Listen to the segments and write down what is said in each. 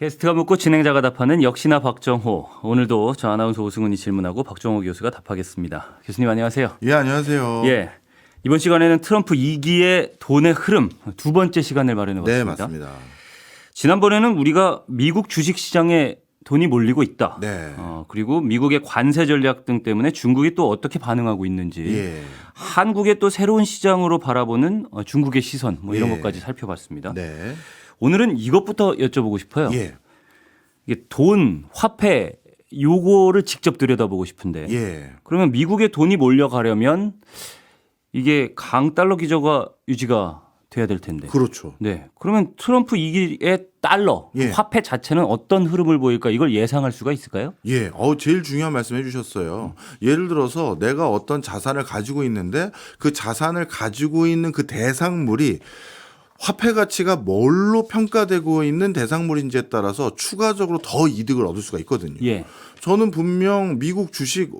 게스트가 묻고 진행자가 답하는 역시나 박정호. 오늘도 저 아나운서 오승훈이 질문하고 박정호 교수가 답하겠습니다. 교수님 안녕하세요. 예, 안녕하세요. 예. 이번 시간에는 트럼프 2기의 돈의 흐름 두 번째 시간을 마련해 네, 봤습니다. 맞습니다. 지난번에는 우리가 미국 주식 시장에 돈이 몰리고 있다. 네. 그리고 미국의 관세 전략 등 때문에 중국이 또 어떻게 반응하고 있는지, 예. 한국의 또 새로운 시장으로 바라보는 중국의 시선 뭐 이런 예. 것까지 살펴봤습니다. 네. 오늘은 이것부터 여쭤보고 싶어요. 예. 이게 돈, 화폐 요거를 직접 들여다보고 싶은데 예. 그러면 미국에 돈이 몰려가려면 이게 강달러 기조가 유지가 돼야 될 텐데. 그렇죠. 네. 그러면 트럼프 2기의 달러, 예. 화폐 자체는 어떤 흐름을 보일까 이걸 예상할 수가 있을까요? 예. 제일 중요한 말씀 해주셨어요. 예를 들어서 내가 어떤 자산을 가지고 있는데 그 자산을 가지고 있는 그 대상물이 화폐 가치가 뭘로 평가되고 있는 대상물인지에 따라서 추가적으로 더 이득을 얻을 수가 있거든요. 예. 저는 분명 미국 주식,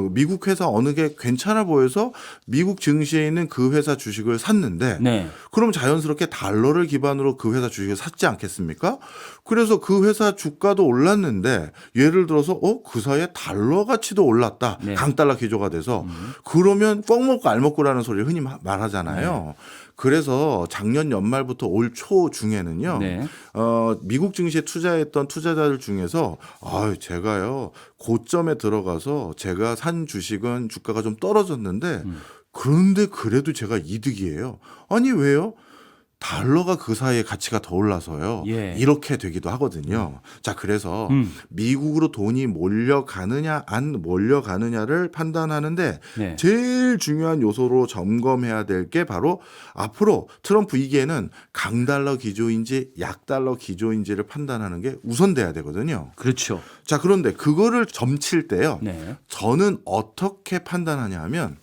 미국 회사 어느 게 괜찮아 보여서 미국 증시에 있는 그 회사 주식을 샀는데 네. 그럼 자연스럽게 달러를 기반으로 그 회사 주식을 샀지 않겠습니까? 그래서 그 회사 주가도 올랐는데 예를 들어서 그 사이에 달러 가치도 올랐다. 네. 강달러 기조가 돼서 그러면 꽉 먹고 알 먹고라는 소리를 흔히 말하잖아요. 그래서 작년 연말부터 올 초 중에는요. 네. 미국 증시에 투자했던 투자자들 중에서 제가요 고점에 들어가서 제가 산 주식은 주가가 좀 떨어졌는데 그런데 그래도 제가 이득이에요. 아니 왜요? 달러가 그 사이에 가치가 더 올라서요. 예. 이렇게 되기도 하거든요. 자, 그래서 미국으로 돈이 몰려가느냐 안 몰려가느냐를 판단하는데 네. 제일 중요한 요소로 점검해야 될 게 바로 앞으로 트럼프 2기에는 강달러 기조인지 약달러 기조인지를 판단하는 게 우선돼야 되거든요. 그렇죠. 자, 그런데 그거를 점칠 때요. 네. 저는 어떻게 판단하냐 하면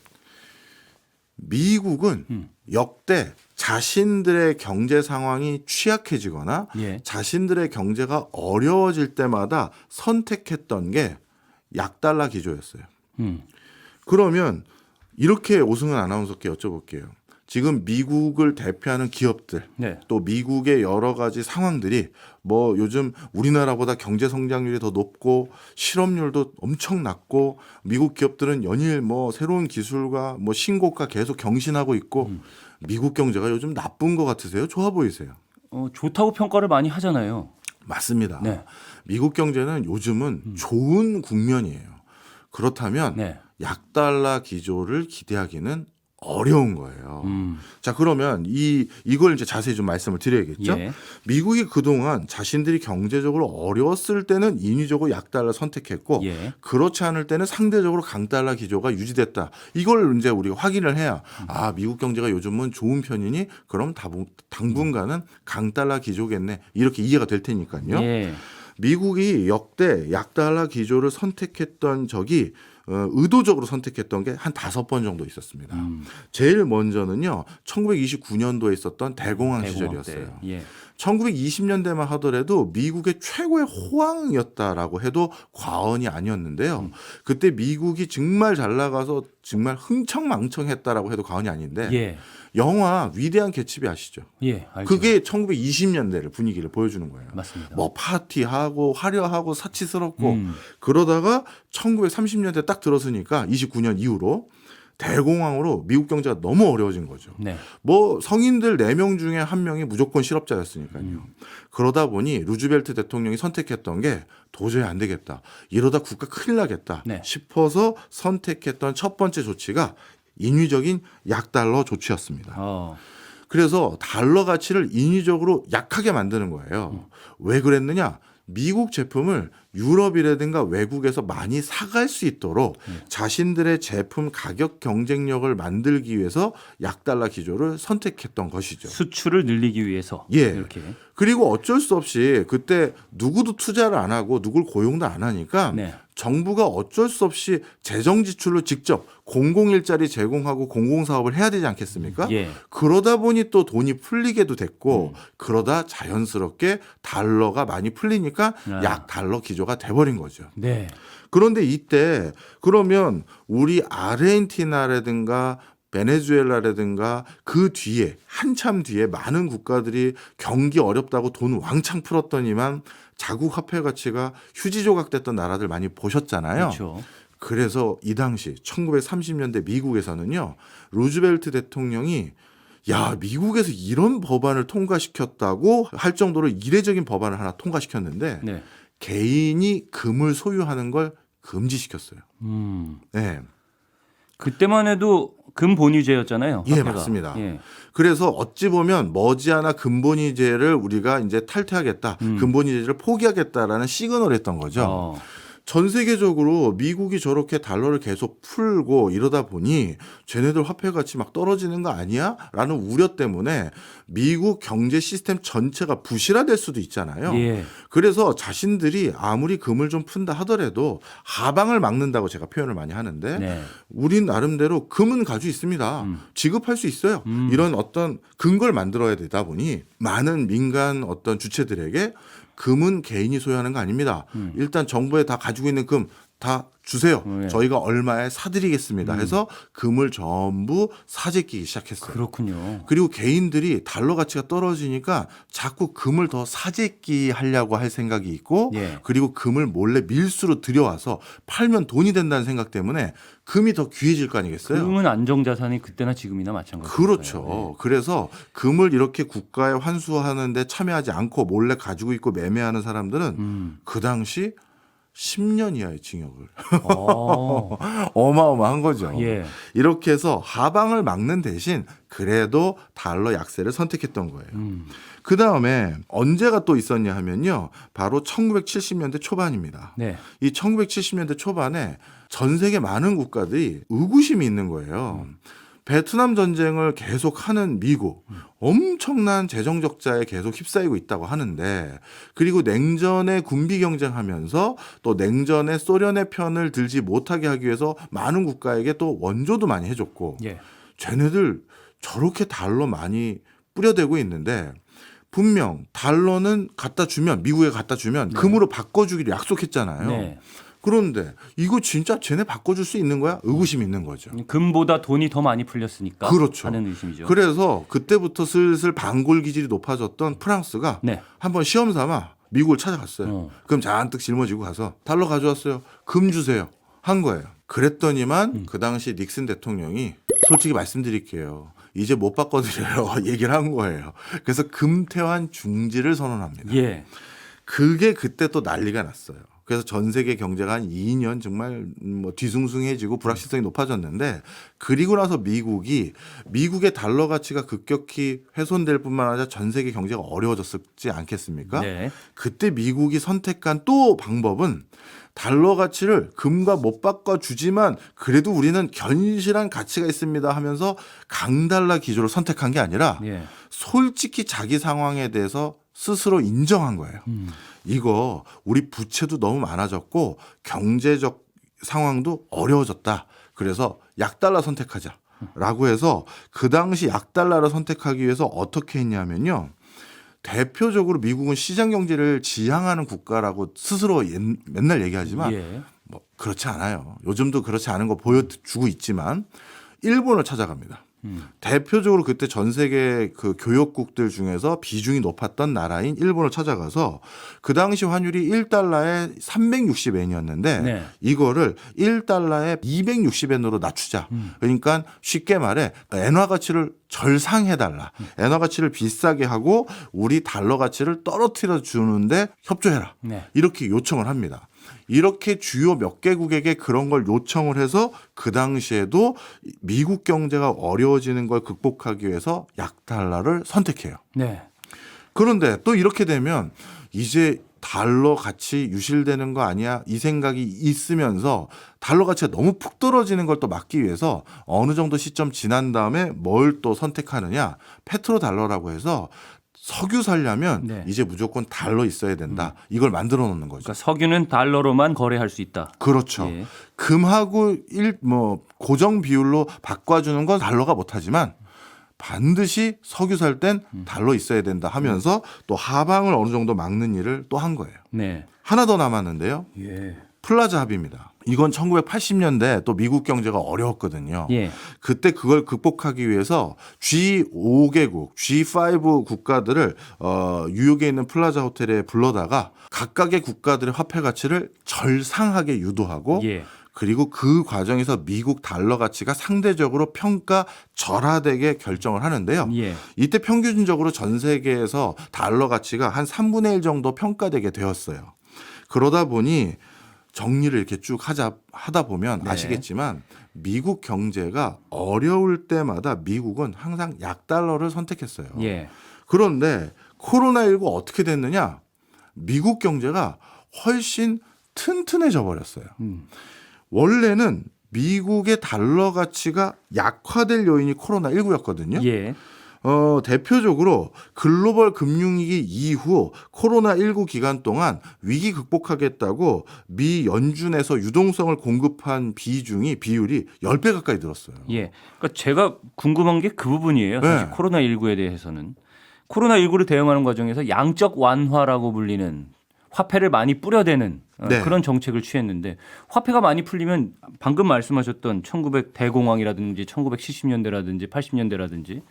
미국은 역대 자신들의 경제 상황이 취약해지거나 예. 자신들의 경제가 어려워질 때마다 선택했던 게 약달러 기조였어요. 그러면 이렇게 오승훈 아나운서께 여쭤볼게요. 지금 미국을 대표하는 기업들 네. 또 미국의 여러 가지 상황들이 뭐 요즘 우리나라보다 경제 성장률이 더 높고 실업률도 엄청 낮고 미국 기업들은 연일 뭐 새로운 기술과 뭐 신고가 계속 경신하고 있고 미국 경제가 요즘 나쁜 것 같으세요? 좋아 보이세요? 좋다고 평가를 많이 하잖아요. 맞습니다. 네. 미국 경제는 요즘은 좋은 국면이에요. 그렇다면 네. 약달러 기조를 기대하기는 어려운 거예요. 자, 그러면 이걸 이제 자세히 좀 말씀을 드려야겠죠. 예. 미국이 그동안 자신들이 경제적으로 어려웠을 때는 인위적으로 약달러 선택했고 예. 그렇지 않을 때는 상대적으로 강달러 기조가 유지됐다. 이걸 이제 우리가 확인을 해야 미국 경제가 요즘은 좋은 편이니 그럼 당분간은 강달러 기조겠네. 이렇게 이해가 될 테니까요. 예. 미국이 역대 약달러 기조를 선택했던 적이 의도적으로 선택했던 게 한 5번 정도 있었습니다. 제일 먼저는요. 1929년도에 있었던 대공황 시절이었어요. 때. 예. 1920년대만 하더라도 미국의 최고의 호황이었다라고 해도 과언이 아니었는데요. 그때 미국이 정말 잘 나가서 정말 흥청망청했다라고 해도 과언이 아닌데 예. 영화 위대한 개츠비 아시죠? 예. 알죠. 그게 1920년대를 분위기를 보여주는 거예요. 맞습니다. 뭐 파티하고 화려하고 사치스럽고 그러다가 1930년대 딱 들어서니까 29년 이후로 대공황으로 미국 경제가 너무 어려워진 거죠. 네. 뭐 성인들 4명 중에 1명이 무조건 실업자였으니까요. 그러다 보니 루즈벨트 대통령이 선택했던 게 도저히 안 되겠다. 이러다 국가 큰일 나겠다 네. 싶어서 선택했던 첫 번째 조치가 인위적인 약달러 조치였습니다. 그래서 달러 가치를 인위적으로 약하게 만드는 거예요. 왜 그랬느냐? 미국 제품을 유럽이라든가 외국에서 많이 사갈 수 있도록 자신들의 제품 가격 경쟁력을 만들기 위해서 약달러 기조를 선택했던 것이죠. 수출을 늘리기 위해서 예. 이렇게. 그리고 어쩔 수 없이 그때 누구도 투자를 안 하고 누굴 고용도 안 하니까 네. 정부가 어쩔 수 없이 재정 지출로 직접 공공일자리 제공하고 공공사업을 해야 되지 않겠습니까? 예. 그러다 보니 또 돈이 풀리게도 됐고 그러다 자연스럽게 달러가 많이 풀리니까 약달러 기조가 돼버린 거죠. 네. 그런데 이때 그러면 우리 아르헨티나라든가 베네수엘라라든가 그 뒤에 한참 뒤에 많은 국가들이 경기 어렵다고 돈 왕창 풀었더니만 자국 화폐 가치가 휴지 조각됐던 나라들 많이 보셨잖아요. 그렇죠. 그래서 이 당시 1930년대 미국에서는요. 루즈벨트 대통령이 야, 미국에서 이런 법안을 통과시켰다고 할 정도로 이례적인 법안을 하나 통과시켰는데 네. 개인이 금을 소유하는 걸 금지시켰어요. 네. 그때만 해도 금본위제였잖아요. 예, 화폐가. 맞습니다. 예. 그래서 어찌 보면 머지않아 금본위제를 우리가 이제 탈퇴하겠다, 금본위제를 포기하겠다라는 시그널을 했던 거죠. 전 세계적으로 미국이 저렇게 달러를 계속 풀고 이러다 보니 쟤네들 화폐 가치 막 떨어지는 거 아니야? 라는 우려 때문에 미국 경제 시스템 전체가 부실화될 수도 있잖아요. 예. 그래서 자신들이 아무리 금을 좀 푼다 하더라도 하방을 막는다고 제가 표현을 많이 하는데 네. 우린 나름대로 금은 가지고 있습니다. 지급할 수 있어요. 이런 어떤 근거를 만들어야 되다 보니 많은 민간 어떤 주체들에게 금은 개인이 소유하는 거 아닙니다. 일단 정부에 다 가지고 있는 금 다 주세요. 네. 저희가 얼마에 사드리겠습니다. 해서 금을 전부 사재끼기 시작했어요. 그렇군요. 그리고 개인들이 달러 가치가 떨어지니까 자꾸 금을 더 사재끼 하려고 할 생각이 있고 예. 그리고 금을 몰래 밀수로 들여와서 팔면 돈이 된다는 생각 때문에 금이 더 귀해질 거 아니겠어요? 금은 안정자산이 그때나 지금이나 마찬가지예요. 그렇죠. 그래서 금을 이렇게 국가에 환수하는데 참여하지 않고 몰래 가지고 있고 매매하는 사람들은 그 당시 10년 이하의 징역을 어마어마한 거죠. 예. 이렇게 해서 하방을 막는 대신 그래도 달러 약세를 선택했던 거예요. 그 다음에 언제가 또 있었냐 하면요. 바로 1970년대 초반입니다. 네. 이 1970년대 초반에 전 세계 많은 국가들이 의구심이 있는 거예요. 베트남 전쟁을 계속하는 미국 엄청난 재정 적자에 계속 휩싸이고 있다고 하는데 그리고 냉전에 군비 경쟁하면서 또 냉전에 소련의 편을 들지 못하게 하기 위해서 많은 국가에게 또 원조도 많이 해줬고 예. 쟤네들 저렇게 달러 많이 뿌려대고 있는데 분명 달러는 갖다 주면 미국에 갖다 주면 금으로 바꿔주기로 약속했잖아요. 네. 그런데 이거 진짜 쟤네 바꿔줄 수 있는 거야? 의구심이 있는 거죠. 금보다 돈이 더 많이 풀렸으니까 그렇죠. 하는 의심이죠. 그래서 그때부터 슬슬 반골 기질이 높아졌던 프랑스가 네. 한번 시험 삼아 미국을 찾아갔어요. 그럼 잔뜩 짊어지고 가서 달러 가져왔어요. 금 주세요. 한 거예요. 그랬더니만 그 당시 닉슨 대통령이 솔직히 말씀드릴게요. 이제 못 바꿔드려요. 얘기를 한 거예요. 그래서 금태환 중지를 선언합니다. 예. 그게 그때 또 난리가 났어요. 그래서 전 세계 경제가 한 2년 정말 뭐 뒤숭숭해지고 불확실성이 높아졌는데 그리고 나서 미국의 달러 가치가 급격히 훼손될 뿐만 아니라 전 세계 경제가 어려워졌지 않겠습니까? 네. 그때 미국이 선택한 또 방법은 달러 가치를 금과 못 바꿔주지만 그래도 우리는 견실한 가치가 있습니다 하면서 강달러 기조를 선택한 게 아니라 예. 솔직히 자기 상황에 대해서 스스로 인정한 거예요. 이거 우리 부채도 너무 많아졌고 경제적 상황도 어려워졌다. 그래서 약달러 선택하자라고 해서 그 당시 약달러를 선택하기 위해서 어떻게 했냐면요. 대표적으로 미국은 시장 경제를 지향하는 국가라고 스스로 맨날 얘기하지만 예. 뭐 그렇지 않아요. 요즘도 그렇지 않은 거 보여주고 있지만 일본을 찾아갑니다. 대표적으로 그때 전 세계 그 교역국들 중에서 비중이 높았던 나라인 일본을 찾아가서 그 당시 환율이 1달러에 360엔이었는데 네. 이거를 1달러에 260엔으로 낮추자. 그러니까 쉽게 말해 엔화 가치를 절상해달라. 엔화 가치를 비싸게 하고 우리 달러 가치를 떨어뜨려 주는데 협조해라. 네. 이렇게 요청을 합니다. 이렇게 주요 몇 개국에게 그런 걸 요청을 해서 그 당시에도 미국 경제가 어려워지는 걸 극복하기 위해서 약달러를 선택해요. 네. 그런데 또 이렇게 되면 이제 달러 가치 유실되는 거 아니야? 이 생각이 있으면서 달러 가치가 너무 푹 떨어지는 걸 또 막기 위해서 어느 정도 시점 지난 다음에 뭘 또 선택하느냐? 페트로 달러라고 해서 석유 살려면 네. 이제 무조건 달러 있어야 된다. 이걸 만들어 놓는 거죠. 그러니까 석유는 달러로만 거래할 수 있다. 그렇죠. 예. 금하고 고정 비율로 바꿔주는 건 달러가 못하지만 반드시 석유 살 땐 달러 있어야 된다 하면서 또 하방을 어느 정도 막는 일을 또 한 거예요. 네. 하나 더 남았는데요. 예. 플라자 합의입니다. 이건 1980년대 또 미국 경제가 어려웠거든요. 예. 그때 그걸 극복하기 위해서 G5개국, G5 국가들을 뉴욕에 있는 플라자 호텔에 불러다가 각각의 국가들의 화폐 가치를 절상하게 유도하고 예. 그리고 그 과정에서 미국 달러 가치가 상대적으로 평가 절하되게 결정을 하는데요. 예. 이때 평균적으로 전 세계에서 달러 가치가 한 3분의 1 정도 평가되게 되었어요. 그러다 보니 정리를 이렇게 쭉 하다 보면 네. 아시겠지만 미국 경제가 어려울 때마다 미국은 항상 약달러를 선택했어요. 예. 그런데 코로나19 어떻게 됐느냐? 미국 경제가 훨씬 튼튼해져 버렸어요. 원래는 미국의 달러 가치가 약화될 요인이 코로나19였거든요. 예. 대표적으로 글로벌 금융위기 이후 코로나19 기간 동안 위기 극복하겠다고 미 연준에서 유동성을 공급한 비율이 10배 가까이 늘었어요. 예. 그러니까 제가 궁금한 게 그 부분이에요. 사실 네. 코로나19에 대해서는 코로나19를 대응하는 과정에서 양적 완화라고 불리는 화폐를 많이 뿌려대는 네. 그런 정책을 취했는데 화폐가 많이 풀리면 방금 말씀하셨던 1900 대공황이라든지 1970년대라든지 80년대라든지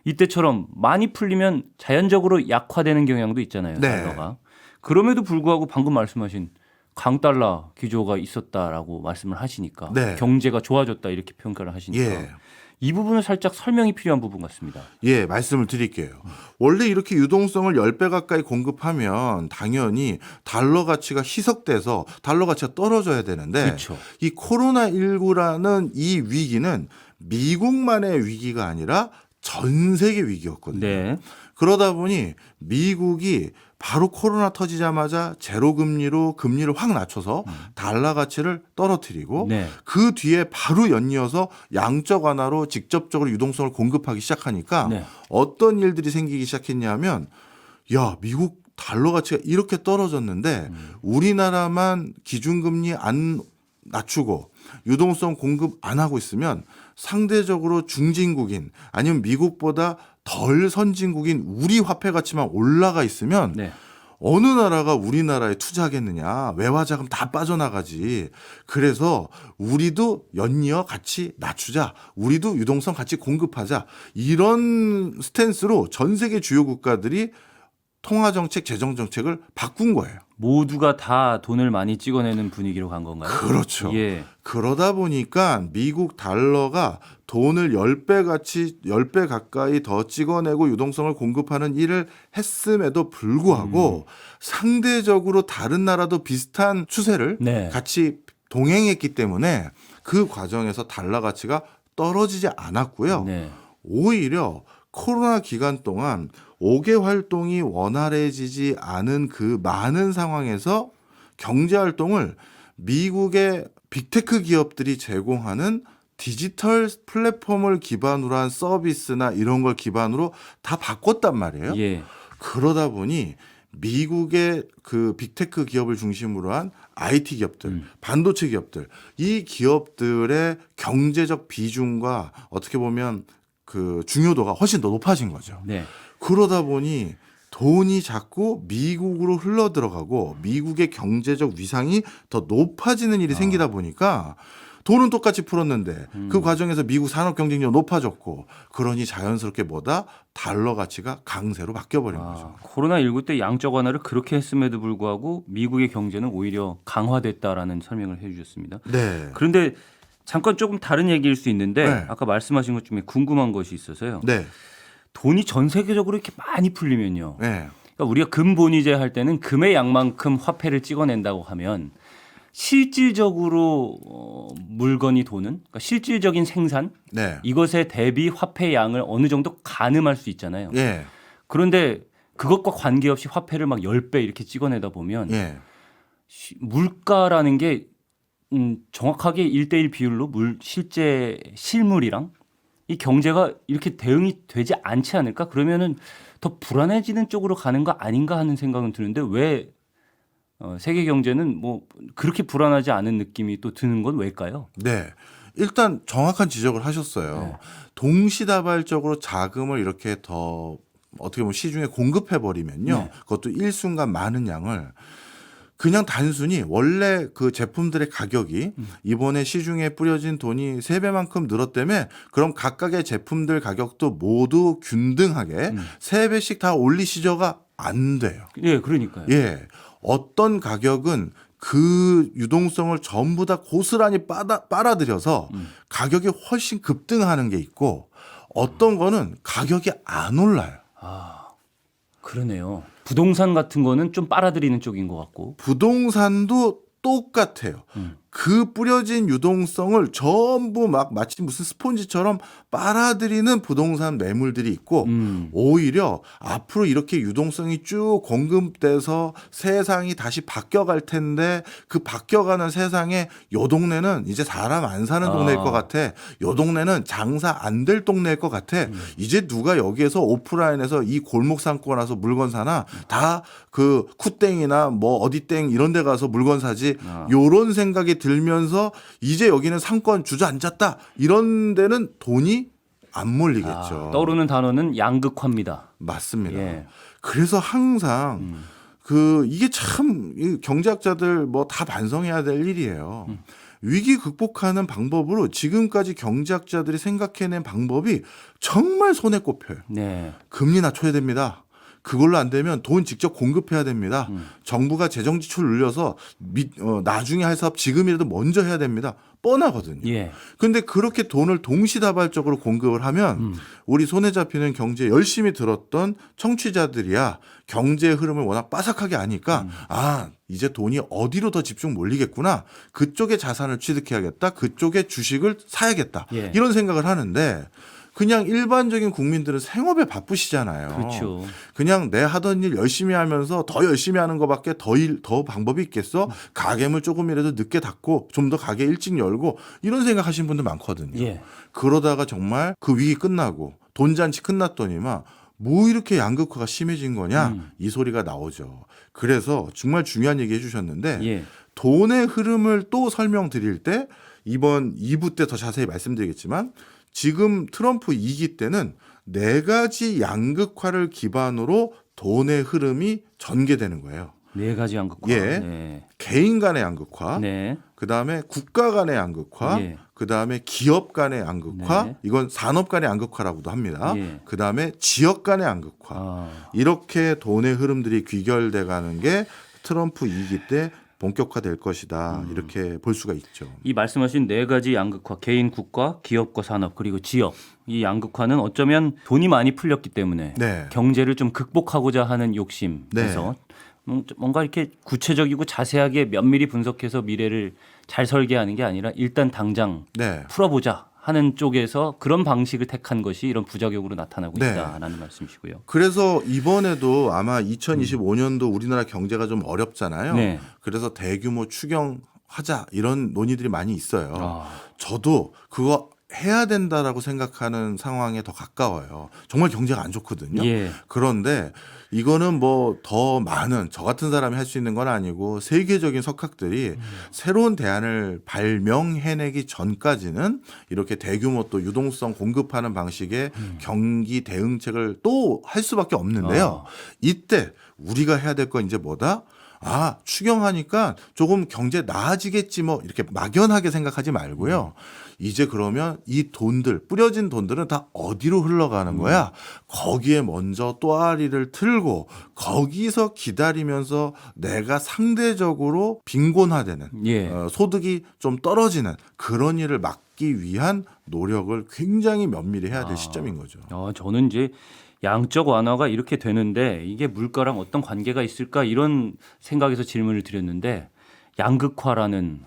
이때처럼 많이 풀리면 자연적으로 약화되는 경향도 있잖아요. 네. 달러가. 그럼에도 불구하고 방금 말씀하신 강달러 기조가 있었다라고 말씀을 하시니까 네. 경제가 좋아졌다 이렇게 평가를 하시니까 예. 이 부분은 살짝 설명이 필요한 부분 같습니다. 예, 말씀을 드릴게요. 원래 이렇게 유동성을 10배 가까이 공급하면 당연히 달러 가치가 희석돼서 달러 가치가 떨어져야 되는데 그렇죠. 이 코로나19라는 이 위기는 미국만의 위기가 아니라 전 세계 위기였거든요. 네. 그러다 보니 미국이 바로 코로나 터지자마자 제로 금리로 금리를 확 낮춰서 달러 가치를 떨어뜨리고 네. 그 뒤에 바로 연이어서 양적 완화로 직접적으로 유동성을 공급하기 시작하니까 네. 어떤 일들이 생기기 시작했냐면 야, 미국 달러 가치가 이렇게 떨어졌는데 우리나라만 기준금리 안 낮추고 유동성 공급 안 하고 있으면 상대적으로 중진국인 아니면 미국보다 덜 선진국인 우리 화폐 가치만 올라가 있으면 네. 어느 나라가 우리나라에 투자하겠느냐. 외화자금 다 빠져나가지. 그래서 우리도 연이어 같이 낮추자. 우리도 유동성 같이 공급하자. 이런 스탠스로 전 세계 주요 국가들이 통화정책, 재정정책을 바꾼 거예요. 모두가 다 돈을 많이 찍어내는 분위기로 간 건가요? 그렇죠. 예. 그러다 보니까 미국 달러가 돈을 10배 가까이 더 찍어내고 유동성을 공급하는 일을 했음에도 불구하고 상대적으로 다른 나라도 비슷한 추세를 네. 같이 동행했기 때문에 그 과정에서 달러 가치가 떨어지지 않았고요. 네. 오히려 코로나 기간 동안 5개 활동이 원활해지지 않은 그 많은 상황에서 경제 활동을 미국의 빅테크 기업들이 제공하는 디지털 플랫폼을 기반으로 한 서비스나 이런 걸 기반으로 다 바꿨단 말이에요. 예. 그러다 보니 미국의 그 빅테크 기업을 중심으로 한 IT 기업들, 반도체 기업들, 이 기업들의 경제적 비중과 어떻게 보면 그 중요도가 훨씬 더 높아진 거죠. 네. 그러다 보니 돈이 자꾸 미국으로 흘러 들어가고 미국의 경제적 위상이 더 높아지는 일이 생기다 보니까 돈은 똑같이 풀었는데 그 과정에서 미국 산업 경쟁력이 높아졌고 그러니 자연스럽게 뭐다 달러 가치가 강세로 바뀌어버린 거죠. 코로나19 때 양적 완화를 그렇게 했음에도 불구하고 미국의 경제는 오히려 강화됐다라는 설명을 해 주셨습니다. 네. 그런데 잠깐 조금 다른 얘기일 수 있는데 네. 아까 말씀하신 것 중에 궁금한 것이 있어서요. 네. 돈이 전 세계적으로 이렇게 많이 풀리면요. 네. 그러니까 우리가 금본위제 할 때는 금의 양만큼 화폐를 찍어낸다고 하면 실질적으로 물건이 도는 그러니까 실질적인 생산 네. 이것에 대비 화폐 양을 어느 정도 가늠할 수 있잖아요. 예. 그런데 그것과 관계없이 화폐를 막 10배 이렇게 찍어내다 보면 예. 물가라는 게 정확하게 1대1 비율로 실제 실물이랑 이 경제가 이렇게 대응이 되지 않지 않을까? 그러면은 더 불안해지는 쪽으로 가는 거 아닌가 하는 생각은 드는데 왜 세계 경제는 뭐 그렇게 불안하지 않은 느낌이 또 드는 건 왜일까요? 네. 일단 정확한 지적을 하셨어요. 네. 동시다발적으로 자금을 이렇게 더 어떻게 보면 시중에 공급해 버리면요. 네. 그것도 일순간 많은 양을 그냥 단순히 원래 그 제품들의 가격이 이번에 시중에 뿌려진 돈이 3배만큼 늘었다며 그럼 각각의 제품들 가격도 모두 균등하게 3배씩 다 올리시죠가 안 돼요. 예, 그러니까요. 예. 어떤 가격은 그 유동성을 전부 다 고스란히 빨아들여서 가격이 훨씬 급등하는 게 있고 어떤 거는 가격이 안 올라요. 아, 그러네요. 부동산 같은 거는 좀 빨아들이는 쪽인 것 같고. 부동산도 똑같아요. 그 뿌려진 유동성을 전부 막 마치 무슨 스폰지처럼 빨아들이는 부동산 매물들이 있고 오히려 앞으로 이렇게 유동성이 쭉 공급돼서 세상이 다시 바뀌어갈 텐데 그 바뀌어가는 세상에 요 동네는 이제 사람 안 사는 동네일 것 같아. 요 동네는 장사 안 될 동네일 것 같아. 이제 누가 여기에서 오프라인에서 이 골목 상권 와서 물건 사나 다 그 쿠땡이나 뭐 어디땡 이런 데 가서 물건 사지. 요런 생각이 들면서 이제 여기는 상권 주저앉았다. 이런 데는 돈이 안 몰리겠죠. 떠오르는 단어는 양극화입니다. 맞습니다. 예. 그래서 항상 그 이게 참 이 경제학자들 뭐 다 반성해야 될 일이에요. 위기 극복하는 방법으로 지금까지 경제학자들이 생각해낸 방법이 정말 손에 꼽혀요. 네. 금리 낮춰야 됩니다. 그걸로 안 되면 돈 직접 공급해야 됩니다. 정부가 재정 지출 늘려서 나중에 할 사업 지금이라도 먼저 해야 됩니다. 뻔하거든요. 예. 근데 그렇게 돈을 동시다발적으로 공급을 하면 우리 손에 잡히는 경제에 열심히 들었던 청취자들이야 경제의 흐름을 워낙 빠삭하게 아니까 아 이제 돈이 어디로 더 집중 몰리겠구나. 그쪽에 자산을 취득해야겠다. 그쪽에 주식을 사야겠다. 예. 이런 생각을 하는데 그냥 일반적인 국민들은 생업에 바쁘시잖아요. 그렇죠. 그냥 내 하던 일 열심히 하면서 더 열심히 하는 것밖에 더 방법이 있겠어? 가게물 조금이라도 늦게 닫고 좀 더 가게 일찍 열고 이런 생각하시는 분들 많거든요. 예. 그러다가 정말 그 위기 끝나고 돈잔치 끝났더니만 뭐 이렇게 양극화가 심해진 거냐 이 소리가 나오죠. 그래서 정말 중요한 얘기 해주셨는데 예. 돈의 흐름을 또 설명드릴 때 이번 2부 때 더 자세히 말씀드리겠지만 지금 트럼프 2기 때는 4가지 양극화를 기반으로 돈의 흐름이 전개되는 거예요. 4가지 양극화. 예. 네. 개인 간의 양극화, 네. 그다음에 국가 간의 양극화, 예. 그다음에 기업 간의 양극화, 네. 이건 산업 간의 양극화라고도 합니다. 예. 그다음에 지역 간의 양극화. 아. 이렇게 돈의 흐름들이 귀결돼 가는 게 트럼프 2기 때 본격화될 것이다. 이렇게 볼 수가 있죠. 이 말씀하신 4가지 양극화, 개인, 국가, 기업과 산업 그리고 지역. 이 양극화는 어쩌면 돈이 많이 풀렸기 때문에 네. 경제를 좀 극복하고자 하는 욕심에서 뭔가 이렇게 구체적이고 자세하게 면밀히 분석해서 미래를 잘 설계하는 게 아니라 일단 당장 네. 풀어보자 하는 쪽에서 그런 방식을 택한 것이 이런 부작용으로 나타나고 네. 있다라는 말씀이시고요. 그래서 이번에도 아마 2025년도 우리나라 경제가 좀 어렵잖아요. 네. 그래서 대규모 추경하자 이런 논의들이 많이 있어요. 아. 저도 그거 해야 된다라고 생각하는 상황에 더 가까워요. 정말 경제가 안 좋거든요. 예. 그런데 이거는 뭐 더 많은 저 같은 사람이 할 수 있는 건 아니고 세계적인 석학들이 새로운 대안을 발명해내기 전까지는 이렇게 대규모 또 유동성 공급하는 방식의 경기 대응책을 또 할 수밖에 없는데요. 이때 우리가 해야 될 건 이제 뭐다? 아, 추경하니까 조금 경제 나아지겠지 뭐 이렇게 막연하게 생각하지 말고요. 이제 그러면 이 돈들, 뿌려진 돈들은 다 어디로 흘러가는 거야? 거기에 먼저 또아리를 틀고 거기서 기다리면서 내가 상대적으로 빈곤화되는 예. 소득이 좀 떨어지는 그런 일을 막기 위한 노력을 굉장히 면밀히 해야 될 시점인 거죠. 저는 이제 양적 완화가 이렇게 되는데 이게 물가랑 어떤 관계가 있을까 이런 생각에서 질문을 드렸는데 양극화라는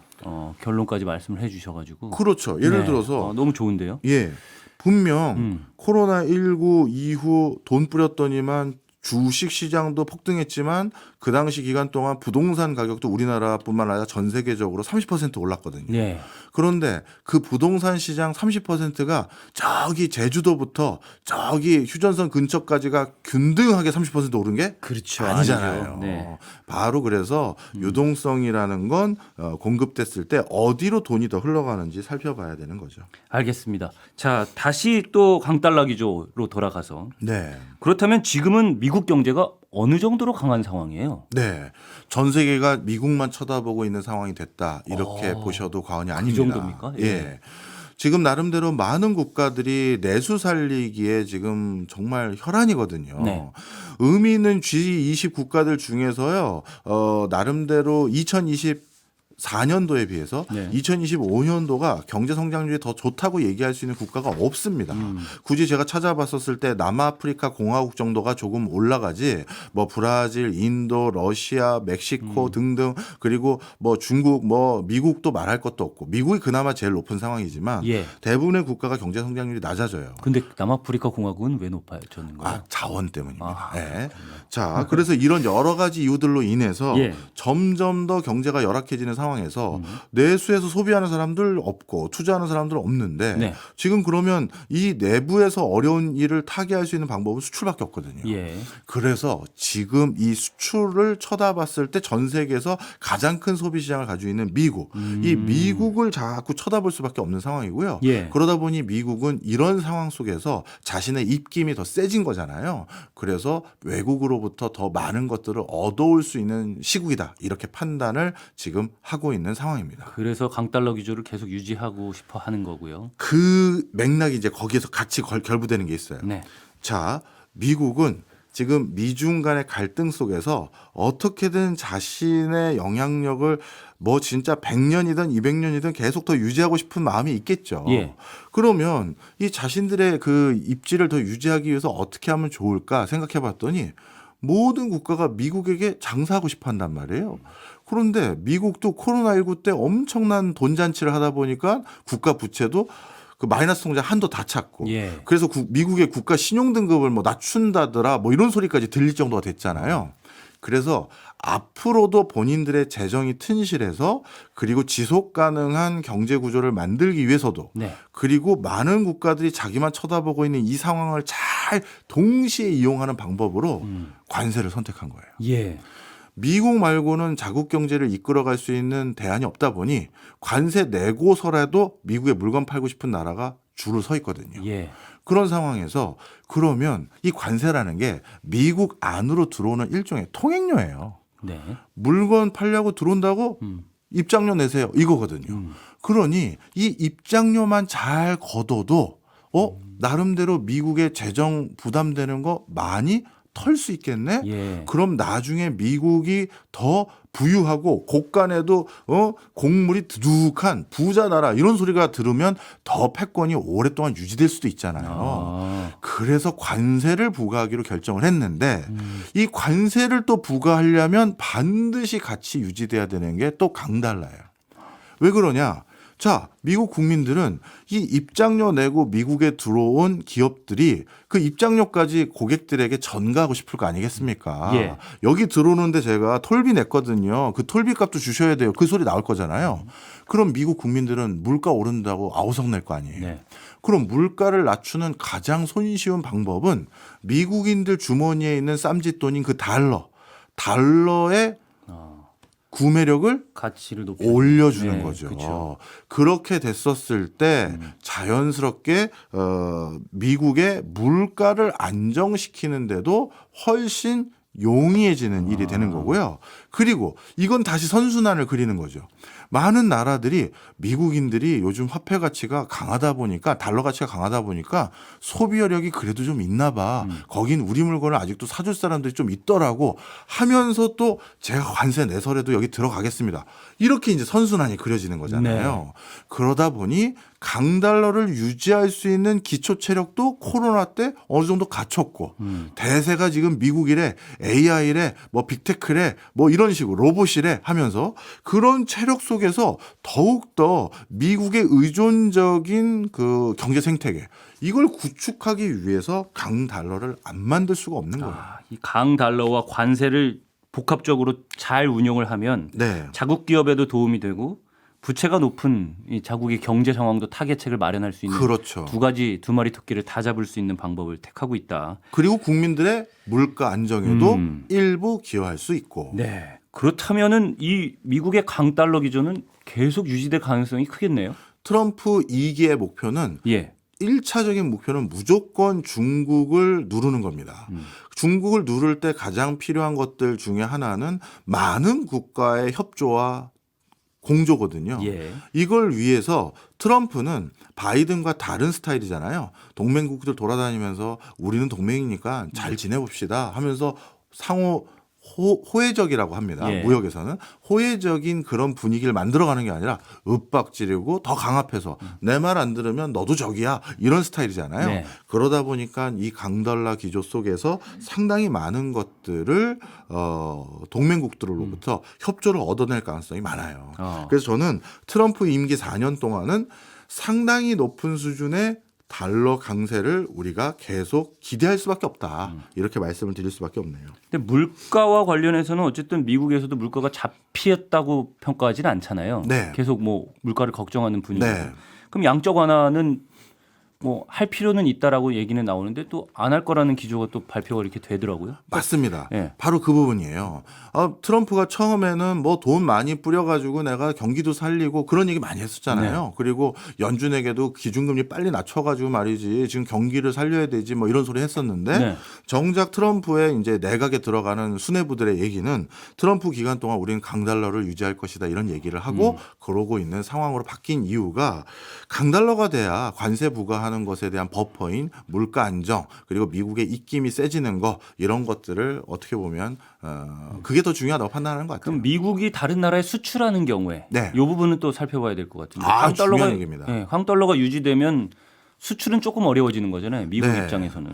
결론까지 말씀을 해주셔가지고 그렇죠. 예를 네. 들어서 너무 좋은데요. 예, 분명 코로나19 이후 돈 뿌렸더니만 주식 시장도 폭등했지만 그 당시 기간 동안 부동산 가격도 우리나라뿐만 아니라 전 세계적으로 30% 올랐거든요. 네. 그런데 그 부동산 시장 30%가 저기 제주도부터 저기 휴전선 근처까지가 균등하게 30% 오른 게 그렇죠. 아니잖아요. 아니죠. 네. 바로 그래서 유동성이라는 건 공급됐을 때 어디로 돈이 더 흘러가는지 살펴봐야 되는 거죠. 알겠습니다. 자, 다시 또 강달러 기조로 돌아가서 네. 그렇다면 지금은 미국 경제가 어느 정도로 강한 상황이에요? 네. 전 세계가 미국만 쳐다보고 있는 상황이 됐다. 이렇게 보셔도 과언이 아닙니다. 정도입니까? 예. 예. 지금 나름대로 많은 국가들이 내수 살리기에 지금 정말 혈안이거든요. 네. 의미 있는 G20 국가들 중에서요. 나름대로 2024년도에 비해서 네. 2025년도가 경제 성장률이 더 좋다고 얘기할 수 있는 국가가 없습니다. 굳이 제가 찾아봤었을 때 남아프리카 공화국 정도가 조금 올라가지 뭐 브라질, 인도, 러시아, 멕시코 등등 그리고 뭐 중국, 뭐 미국도 말할 것도 없고 미국이 그나마 제일 높은 상황이지만 예. 대부분의 국가가 경제 성장률이 낮아져요. 근데 남아프리카 공화국은 왜 높아졌는 거예요? 자원 때문입니다. 아, 네. 자, 그래서 이런 여러 가지 이유들로 인해서 예. 점점 더 경제가 열악해지는 상황에서 내수에서 소비하는 사람들 없고 투자하는 사람들 없는데 네. 지금 그러면 이 내부에서 어려운 일을 타개할 수 있는 방법은 수출밖에 없거든요. 예. 그래서 지금 이 수출을 쳐다봤을 때 전 세계에서 가장 큰 소비 시장을 가지고 있는 미국, 이 미국을 자꾸 쳐다볼 수밖에 없는 상황이고요. 예. 그러다 보니 미국은 이런 상황 속에서 자신의 입김이 더 세진 거잖아요. 그래서 외국으로부터 더 많은 것들을 얻어올 수 있는 시국이다. 이렇게 판단을 지금 하고 있는 상황입니다. 그래서 강달러 기조를 계속 유지하고 싶어 하는 거고요. 그 맥락이 이제 거기에서 같이 결부되는 게 있어요. 네. 자, 미국은 지금 미중 간의 갈등 속에서 어떻게든 자신의 영향력을 뭐 진짜 100년이든 200년이든 계속 더 유지하고 싶은 마음이 있겠죠. 예. 그러면 이 자신들의 그 입지를 더 유지하기 위해서 어떻게 하면 좋을까 생각해 봤더니 모든 국가가 미국에게 장사하고 싶어 한단 말이에요. 그런데 미국도 코로나19 때 엄청난 돈잔치를 하다 보니까 국가 부채도 그 마이너스 통장 한도 다 찼고 예. 그래서 미국의 국가 신용등급을 뭐 낮춘다더라 뭐 이런 소리까지 들릴 정도가 됐잖아요. 그래서 앞으로도 본인들의 재정이 튼실해서 그리고 지속 가능한 경제 구조를 만들기 위해서도 네. 그리고 많은 국가들이 자기만 쳐다보고 있는 이 상황을 잘 동시에 이용하는 방법으로 관세를 선택한 거예요. 예. 미국 말고는 자국 경제를 이끌어갈 수 있는 대안이 없다 보니 관세 내고서라도 미국에 물건 팔고 싶은 나라가 줄을 서 있거든요. 예. 그런 상황에서 그러면 이 관세라는 게 미국 안으로 들어오는 일종의 통행료예요. 네. 물건 팔려고 들어온다고 입장료 내세요. 이거거든요. 그러니 이 입장료만 잘 걷어도 나름대로 미국의 재정 부담되는 거 많이 털 수 있겠네? 예. 그럼 나중에 미국이 더 부유하고 곳간에도 곡물이 두둑한 부자 나라 이런 소리가 들으면 더 패권이 오랫동안 유지될 수도 있잖아요. 그래서 관세를 부과하기로 결정을 했는데 이 관세를 또 부과하려면 반드시 같이 유지돼야 되는 게 또 강달러예요. 왜 그러냐? 자, 미국 국민들은 이 입장료 내고 미국에 들어온 기업들이 그 입장료까지 고객들에게 전가하고 싶을 거 아니겠습니까? 예. 여기 들어오는데 제가 톨비 냈거든요. 그 톨비 값도 주셔야 돼요. 그 소리 나올 거잖아요. 그럼 미국 국민들은 물가 오른다고 아우성 낼 거 아니에요. 네. 그럼 물가를 낮추는 가장 손쉬운 방법은 미국인들 주머니에 있는 쌈짓돈인 그 달러의 구매력을 가치를 올려주는 네, 거죠. 그렇죠. 그렇게 됐었을 때 자연스럽게 미국의 물가를 안정시키는데도 훨씬 용이해지는 일이 되는 거고요. 그리고 이건 다시 선순환을 그리는 거죠. 많은 나라들이 미국인들이 요즘 화폐 가치가 강하다 보니까 달러 가치가 강하다 보니까 소비여력이 그래도 좀 있나 봐. 거긴 우리 물건을 아직도 사줄 사람들이 좀 있더라고 하면서 또 제가 관세 내서라도 여기 들어가겠습니다. 이렇게 이제 선순환이 그려지는 거잖아요. 네. 그러다 보니 강달러를 유지할 수 있는 기초 체력도 코로나 때 어느 정도 갖췄고 대세가 지금 미국이래 AI래 뭐 빅테크래 뭐 이런 식으로 로봇이래 하면서 그런 체력 속에서 더욱더 미국의 의존적인 그 경제 생태계 이걸 구축하기 위해서 강달러를 안 만들 수가 없는 거예요. 이 강달러와 관세를 복합적으로 잘 운용을 하면 네. 자국 기업에도 도움이 되고 부채가 높은 이 자국의 경제 상황도 타개책을 마련할 수 있는 그렇죠. 두 마리 토끼를 다 잡을 수 있는 방법을 택하고 있다. 그리고 국민들의 물가 안정에도 일부 기여할 수 있고. 네. 그렇다면은 이 미국의 강달러 기조는 계속 유지될 가능성이 크겠네요. 트럼프 2기의 목표는 예. 1차적인 목표는 무조건 중국을 누르는 겁니다. 중국을 누를 때 가장 필요한 것들 중에 하나는 많은 국가의 협조와 공조거든요. 예. 이걸 위해서 트럼프는 바이든과 다른 스타일이잖아요. 동맹국들 돌아다니면서 우리는 동맹이니까 잘 지내봅시다 하면서 상호 호혜적이라고 합니다. 예. 무역에서는 호혜적인 그런 분위기를 만들어가는 게 아니라 윽박지르고 더 강압해서 내 말 안 들으면 너도 적이야 이런 스타일이잖아요. 네. 그러다 보니까 이 강달러 기조 속에서 상당히 많은 것들을 동맹국들로부터 협조를 얻어낼 가능성이 많아요. 그래서 저는 트럼프 임기 4년 동안은 상당히 높은 수준의 달러 강세를 우리가 계속 기대할 수밖에 없다. 이렇게 말씀을 드릴 수밖에 없네요. 근데 물가와 관련해서는 어쨌든 미국에서도 물가가 잡히었다고 평가하지는 않잖아요. 네. 계속 뭐 물가를 걱정하는 분위기. 네. 그럼 양적 완화는 뭐 할 필요는 있다라고 얘기는 나오는데 또 안 할 거라는 기조가 또 발표가 이렇게 되더라고요. 맞습니다. 네. 바로 그 부분이에요. 트럼프가 처음에는 뭐 돈 많이 뿌려가지고 내가 경기도 살리고 그런 얘기 많이 했었잖아요. 네. 그리고 연준에게도 기준금리 빨리 낮춰가지고 말이지 지금 경기를 살려야 되지 뭐 이런 소리 했었는데 네. 정작 트럼프의 이제 내각에 들어가는 수뇌부들의 얘기는 트럼프 기간 동안 우리는 강달러를 유지할 것이다 이런 얘기를 하고 그러고 있는 상황으로 바뀐 이유가 강달러가 돼야 관세 부과하는 것에 대한 버퍼인 물가 안정 그리고 미국의 입김이 세지는 거 이런 것들을 어떻게 보면 그게 더 중요하다고 판단하는 것 같아요. 그럼 미국이 다른 나라에 수출하는 경우에 네. 이 부분은 또 살펴봐야 될 것 같은데. 중요한 얘기입니다. 네, 강달러가 유지되면 수출은 조금 어려워지는 거잖아요. 미국 네. 입장에서는.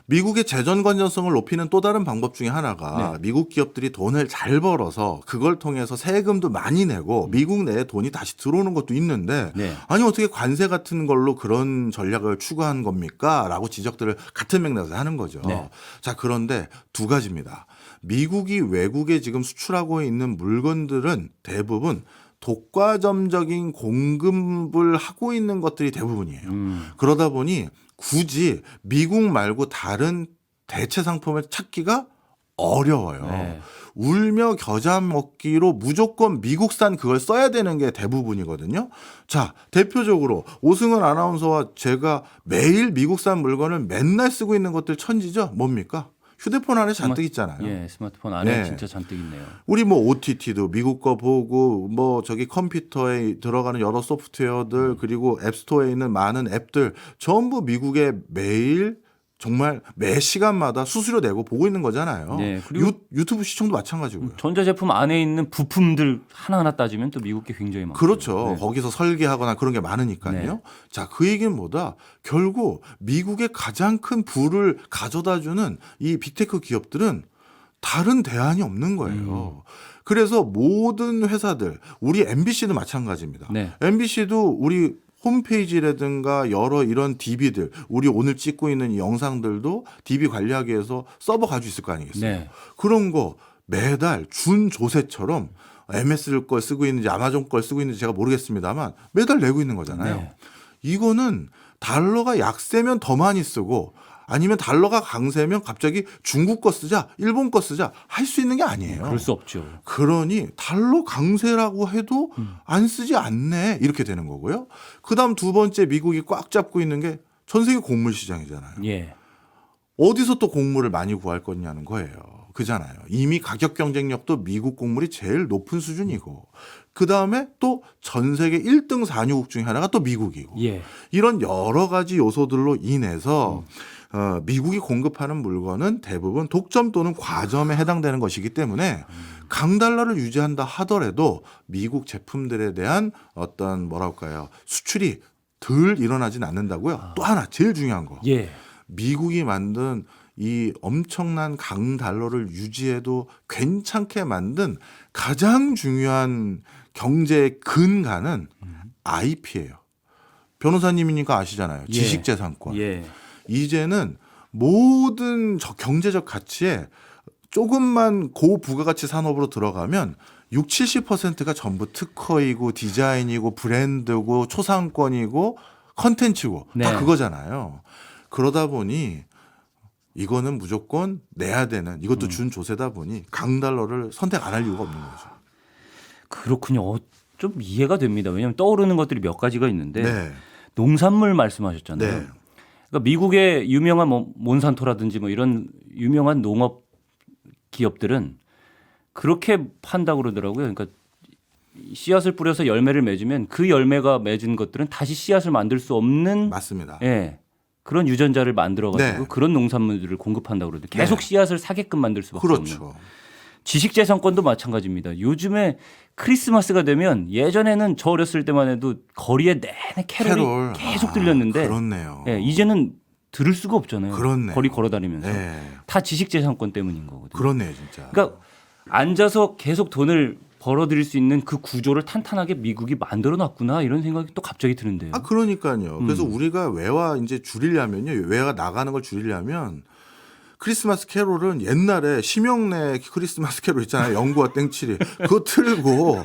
미국의 재정 건전성을 높이는 또 다른 방법 중에 하나가 미국 기업들이 돈을 잘 벌어서 그걸 통해서 세금도 많이 내고 미국 내에 돈이 다시 들어오는 것도 있는데 네. 아니 어떻게 관세 같은 걸로 그런 전략을 추구한 겁니까? 라고 지적들을 같은 맥락에서 하는 거죠. 네. 자, 그런데 두 가지입니다. 미국이 외국에 지금 수출하고 있는 물건들은 대부분 독과점적인 공급을 하고 있는 것들이 대부분이에요. 그러다 보니 굳이 미국 말고 다른 대체 상품을 찾기가 어려워요. 네. 울며 겨자 먹기로 무조건 미국산 그걸 써야 되는 게 대부분이거든요. 자, 대표적으로 오승훈 아나운서와 제가 매일 미국산 물건을 맨날 쓰고 있는 것들 천지죠. 뭡니까? 휴대폰 안에 잔뜩 있잖아요. 예, 스마트폰 안에 네. 진짜 잔뜩 있네요. 우리 뭐 OTT도 미국 거 보고 뭐 저기 컴퓨터에 들어가는 여러 소프트웨어들 그리고 앱스토어에 있는 많은 앱들 전부 미국에 매일 정말 매 시간마다 수수료 내고 보고 있는 거잖아요. 네, 그리고 유튜브 시청도 마찬가지고요. 전자제품 안에 있는 부품들 하나하나 따지면 또 미국 게 굉장히 많고. 그렇죠. 네. 거기서 설계하거나 그런 게 많으니까요. 네. 자, 그 얘기는 뭐다? 결국 미국의 가장 큰 부를 가져다주는 이 빅테크 기업들은 다른 대안이 없는 거예요. 그래서 모든 회사들, 우리 MBC도 마찬가지입니다. 네. MBC도 우리 홈페이지라든가 여러 이런 DB들, 우리 오늘 찍고 있는 이 영상들도 DB 관리하기 위해서 서버 가지고 있을 거 아니겠어요? 네. 그런 거 매달 준조세처럼 MS 걸 쓰고 있는지 아마존 걸 쓰고 있는지 제가 모르겠습니다만 매달 내고 있는 거잖아요. 네. 이거는 달러가 약세면 더 많이 쓰고 아니면 달러가 강세면 갑자기 중국 거 쓰자, 일본 거 쓰자 할 수 있는 게 아니에요. 그럴 수 없죠. 그러니 달러 강세라고 해도 안 쓰지 않네 이렇게 되는 거고요. 그다음 두 번째 미국이 꽉 잡고 있는 게 전 세계 곡물 시장이잖아요. 예. 어디서 또 곡물을 많이 구할 거냐는 거예요. 그잖아요. 이미 가격 경쟁력도 미국 곡물이 제일 높은 수준이고 그다음에 또 전 세계 1등 산유국 중에 하나가 또 미국이고 예. 이런 여러 가지 요소들로 인해서 미국이 공급하는 물건은 대부분 독점 또는 과점에 해당되는 것이기 때문에 강달러를 유지한다 하더라도 미국 제품들에 대한 어떤 뭐랄까요 수출이 덜 일어나진 않는다고요. 또 하나 제일 중요한 거. 예. 미국이 만든 이 엄청난 강달러를 유지해도 괜찮게 만든 가장 중요한 경제의 근간은 IP예요. 변호사님이니까 아시잖아요. 예. 지식재산권. 예. 이제는 모든 경제적 가치에 조금만 고부가가치 산업으로 들어가면 60, 70%가 전부 특허이고 디자인이고 브랜드고 초상권이고 컨텐츠고 네. 다 그거잖아요. 그러다 보니 이거는 무조건 내야 되는 이것도 준조세다 보니 강달러를 선택 안 할 이유가 없는 거죠. 그렇군요. 좀 이해가 됩니다. 왜냐하면 떠오르는 것들이 몇 가지가 있는데 네. 농산물 말씀하셨잖아요. 네. 그러니까 미국의 유명한 뭐 몬산토라든지 뭐 이런 유명한 농업 기업들은 그렇게 판다고 그러더라고요. 그러니까 씨앗을 뿌려서 열매를 맺으면 그 열매가 맺은 것들은 다시 씨앗을 만들 수 없는 맞습니다. 예. 그런 유전자를 만들어 가지고 네. 그런 농산물들을 공급한다고 그러는데 계속 네. 씨앗을 사게끔 만들 수밖에 없는. 그렇죠. 지식재산권도 마찬가지입니다. 요즘에 크리스마스가 되면 예전에는 저 어렸을 때만 해도 거리에 내내 캐롤이 계속 들렸는데 그렇네요. 예, 이제는 들을 수가 없잖아요. 그렇네요. 거리 걸어 다니면서. 네. 다 지식재산권 때문인 거거든요. 그렇네요, 진짜. 그러니까 앉아서 계속 돈을 벌어들일 수 있는 그 구조를 탄탄하게 미국이 만들어 놨구나 이런 생각이 또 갑자기 드는데요. 그러니까요. 그래서 우리가 외화 이제 줄이려면요. 외화 나가는 걸 줄이려면 크리스마스 캐롤은 옛날에 심영래 크리스마스 캐롤 있잖아요. 영구와 땡칠이. 그거 틀고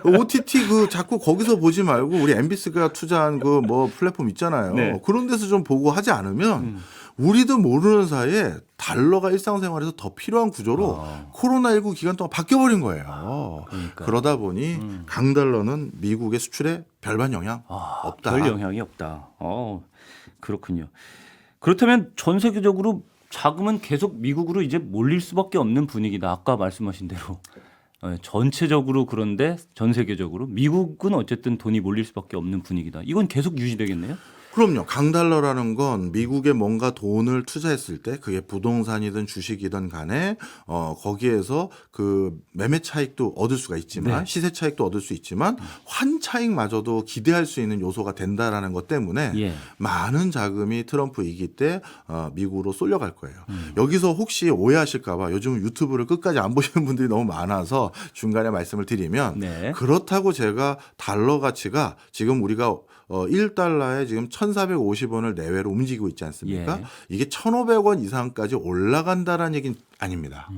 OTT 그 자꾸 거기서 보지 말고 우리 MBC가 투자한 그 뭐 플랫폼 있잖아요. 네. 그런 데서 좀 보고 하지 않으면 우리도 모르는 사이에 달러가 일상생활에서 더 필요한 구조로 코로나19 기간 동안 바뀌어버린 거예요. 그러니까요. 그러다 보니 강달러는 미국의 수출에 별반 영향 없다. 별 영향이 없다. 그렇군요. 그렇다면 전 세계적으로 자금은 계속 미국으로 이제 몰릴 수밖에 없는 분위기다. 아까 말씀하신 대로 전체적으로 그런데 전 세계적으로 미국은 어쨌든 돈이 몰릴 수밖에 없는 분위기다. 이건 계속 유지되겠네요. 그럼요. 강달러라는 건 미국에 뭔가 돈을 투자했을 때 그게 부동산이든 주식이든 간에 거기에서 그 매매 차익도 얻을 수가 있지만 네. 시세 차익도 얻을 수 있지만 환 차익마저도 기대할 수 있는 요소가 된다라는 것 때문에 예. 많은 자금이 트럼프 이기 때 미국으로 쏠려갈 거예요. 여기서 혹시 오해하실까 봐 요즘 유튜브를 끝까지 안 보시는 분들이 너무 많아서 중간에 말씀을 드리면 네. 그렇다고 제가 달러 가치가 지금 우리가 1달러에 지금 1,450원을 내외로 움직이고 있지 않습니까? 예. 이게 1,500원 이상까지 올라간다라는 얘기는 아닙니다.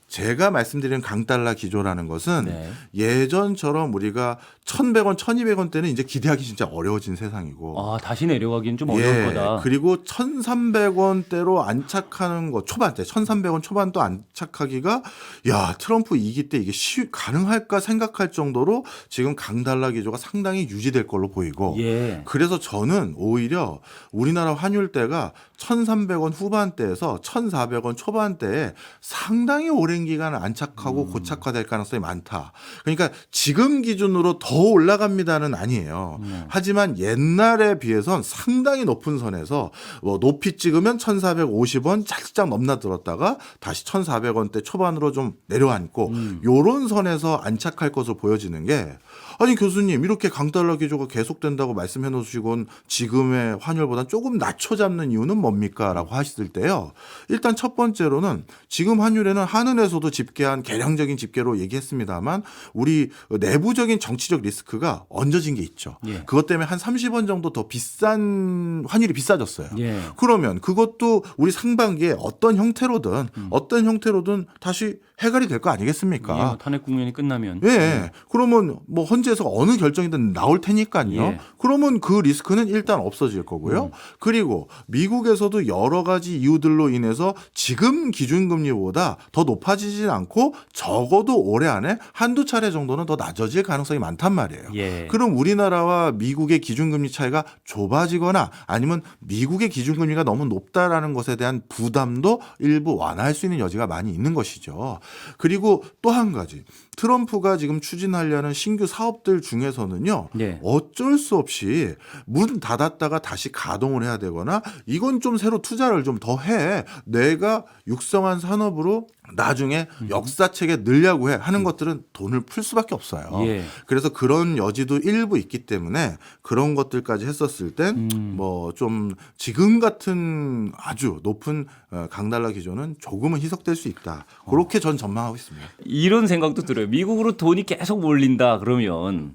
제가 말씀드린 강달러 기조라는 것은 네. 예전처럼 우리가 1,100원, 1,200원 때는 이제 기대하기 진짜 어려워진 세상이고 다시 내려가기는 좀 어려울 거다. 그리고 1,300원대로 안착하는 거 초반대 1,300원 초반도 안착하기가 야 트럼프 2기 때 이게 가능할까 생각할 정도로 지금 강달러 기조가 상당히 유지될 걸로 보이고 예. 그래서 저는 오히려 우리나라 환율대가 1,300원 후반대에서 1,400원 초반대에 상당히 오랜 기간 안착하고 고착화될 가능성이 많다. 그러니까 지금 기준으로 더 올라갑니다는 아니에요. 하지만 옛날에 비해선 상당히 높은 선에서 뭐 높이 찍으면 1,450원 살짝 넘나들었다가 다시 1,400원대 초반으로 좀 내려앉고 요런 선에서 안착할 것으로 보여지는 게 아니 교수님 이렇게 강달러 기조가 계속된다고 말씀해 놓으시곤 지금의 환율보다 조금 낮춰 잡는 이유는 뭡니까? 라고 하실 때요. 일단 첫 번째로는 지금 환율에는 한은에서도 집계한 개량적인 집계로 얘기했습니다만 우리 내부적인 정치적 리스크가 얹어진 게 있죠. 예. 그것 때문에 한 30원 정도 더 비싼 환율이 비싸졌어요. 예. 그러면 그것도 우리 상반기에 어떤 형태로든 다시 해결이 될 거 아니겠습니까? 예, 뭐 탄핵 국면이 끝나면. 예. 그러면 뭐 헌재에서 어느 결정이든 나올 테니까요. 예. 그러면 그 리스크는 일단 없어질 거고요. 그리고 미국에서도 여러 가지 이유들로 인해서 지금 기준금리보다 더 높아지진 않고 적어도 올해 안에 한두 차례 정도는 더 낮아질 가능성이 많단 말이에요. 예. 그럼 우리나라와 미국의 기준금리 차이가 좁아지거나 아니면 미국의 기준금리가 너무 높다라는 것에 대한 부담도 일부 완화할 수 있는 여지가 많이 있는 것이죠. 그리고 또 한 가지 트럼프가 지금 추진하려는 신규 사업들 중에서는요. 네. 어쩔 수 없이 문 닫았다가 다시 가동을 해야 되거나 이건 좀 새로 투자를 좀 더 해. 내가 육성한 산업으로 나중에 역사책에 넣으려고 하는 것들은 돈을 풀 수밖에 없어요. 예. 그래서 그런 여지도 일부 있기 때문에 그런 것들까지 했었을 땐 뭐 좀 지금 같은 아주 높은 강달러 기조는 조금은 희석될 수 있다. 그렇게 전 전망하고 있습니다. 이런 생각도 들어요. 미국으로 돈이 계속 몰린다 그러면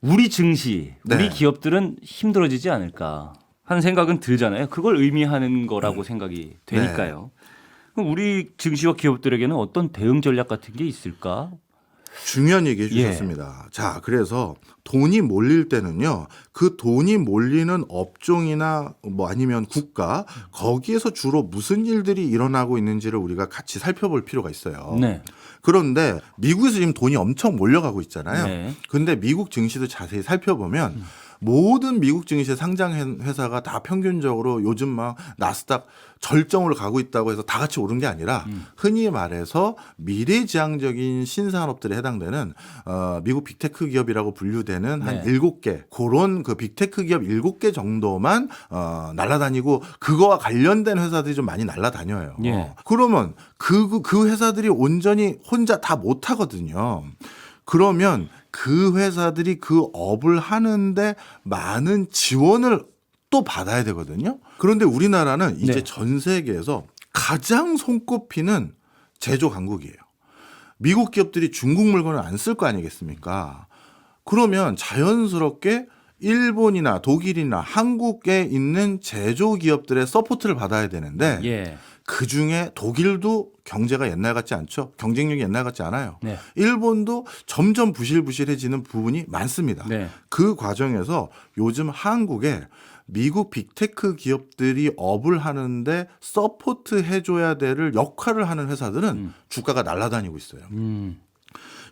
우리 증시, 우리 네. 기업들은 힘들어지지 않을까 하는 생각은 들잖아요. 그걸 의미하는 거라고 생각이 되니까요. 그럼 우리 증시와 기업들에게는 어떤 대응 전략 같은 게 있을까? 중요한 얘기 해주셨습니다. 자, 그래서 돈이 몰릴 때는요, 그 돈이 몰리는 업종이나 뭐 아니면 국가, 거기에서 주로 무슨 일들이 일어나고 있는지를 우리가 같이 살펴볼 필요가 있어요. 네. 그런데 미국에서 지금 돈이 엄청 몰려가고 있잖아요. 네. 근데 미국 증시도 자세히 살펴보면 모든 미국 증시에 상장 회사가 다 평균적으로 요즘 막 나스닥 절정으로 가고 있다고 해서 다 같이 오른 게 아니라 흔히 말해서 미래지향적인 신산업들에 해당되는 미국 빅테크 기업이라고 분류되는 한 네. 7개 그런 그 빅테크 기업 7개 정도만 날아다니고 그거와 관련된 회사들이 좀 많이 날아다녀요. 예. 그러면 그 회사들이 온전히 혼자 다 못하거든요. 그러면 그 회사들이 그 업을 하는데 많은 지원을 또 받아야 되거든요. 그런데 우리나라는 이제 네. 전 세계에서 가장 손꼽히는 제조 강국이에요. 미국 기업들이 중국 물건을 안 쓸 거 아니겠습니까? 그러면 자연스럽게 일본이나 독일이나 한국에 있는 제조 기업들의 서포트를 받아야 되는데 예. 그중에 독일도 경제가 옛날 같지 않죠. 경쟁력이 옛날 같지 않아요. 네. 일본도 점점 부실부실해지는 부분이 많습니다. 네. 그 과정에서 요즘 한국에 미국 빅테크 기업들이 업을 하는데 서포트 해줘야 될 역할을 하는 회사들은 주가가 날아다니고 있어요.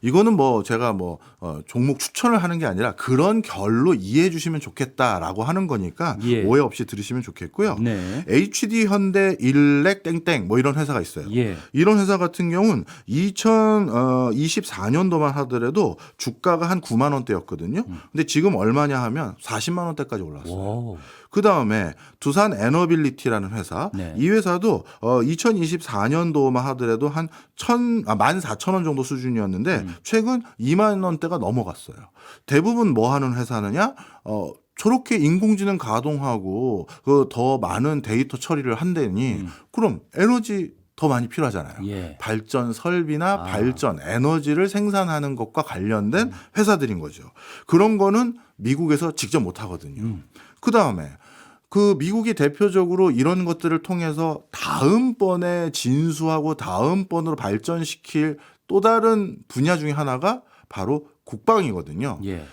이거는 뭐 제가 뭐 종목 추천을 하는 게 아니라 그런 결로 이해해 주시면 좋겠다라고 하는 거니까 예. 오해 없이 들으시면 좋겠고요. 네. HD 현대 일렉 땡땡 뭐 이런 회사가 있어요. 예. 이런 회사 같은 경우는 2024년도만 하더라도 주가가 한 9만 원대였거든요. 근데 지금 얼마냐 하면 40만 원대까지 올랐어요. 오. 그 다음에 두산 에너빌리티라는 회사, 네. 이 회사도 2024년도만 하더라도 한 14,000원 정도 수준이었는데 최근 2만 원대가 넘어갔어요. 대부분 뭐 하는 회사느냐? 저렇게 인공지능 가동하고 그 더 많은 데이터 처리를 한다니 그럼 에너지 더 많이 필요하잖아요. 예. 발전 설비나 발전 에너지를 생산하는 것과 관련된 회사들인 거죠. 그런 거는 미국에서 직접 못 하거든요. 그 다음에 그 미국이 대표적으로 이런 것들을 통해서 다음번에 진수하고 다음번으로 발전시킬 또 다른 분야 중에 하나가 바로 국방이거든요. 예.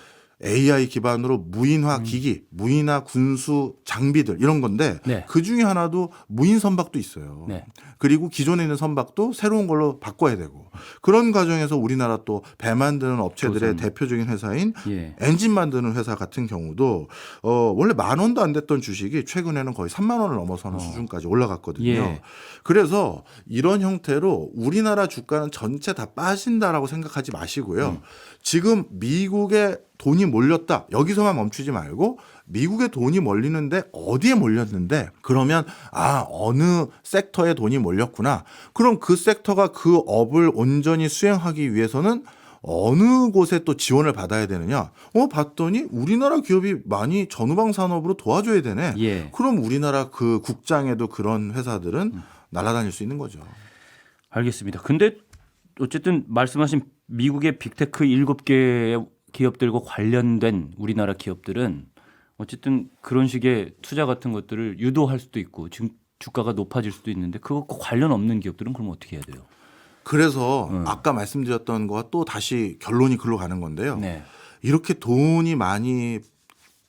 AI 기반으로 무인화 기기, 무인화 군수 장비들 이런 건데 네. 그 중에 하나도 무인 선박도 있어요. 네. 그리고 기존에 있는 선박도 새로운 걸로 바꿔야 되고 그런 과정에서 우리나라 또 배 만드는 업체들의 조선. 대표적인 회사인 예. 엔진 만드는 회사 같은 경우도 원래 10,000원도 안 됐던 주식이 최근에는 거의 3만 원을 넘어서는 수준까지 올라갔거든요. 예. 그래서 이런 형태로 우리나라 주가는 전체 다 빠진다라고 생각하지 마시고요. 지금 미국에 돈이 몰렸다. 여기서만 멈추지 말고 미국에 돈이 몰리는데 어디에 몰렸는데 그러면 어느 섹터에 돈이 몰렸구나. 그럼 그 섹터가 그 업을 온전히 수행하기 위해서는 어느 곳에 또 지원을 받아야 되느냐? 봤더니 우리나라 기업이 많이 전후방 산업으로 도와줘야 되네. 예. 그럼 우리나라 그 국장에도 그런 회사들은 날아다닐 수 있는 거죠. 알겠습니다. 근데 어쨌든 말씀하신 미국의 빅테크 7개의 기업들과 관련된 우리나라 기업들은 어쨌든 그런 식의 투자 같은 것들을 유도할 수도 있고 지금 주가가 높아질 수도 있는데 그것과 관련 없는 기업들은 그럼 어떻게 해야 돼요? 그래서 아까 말씀드렸던 거와 또 다시 결론이 글로 가는 건데요. 네. 이렇게 돈이 많이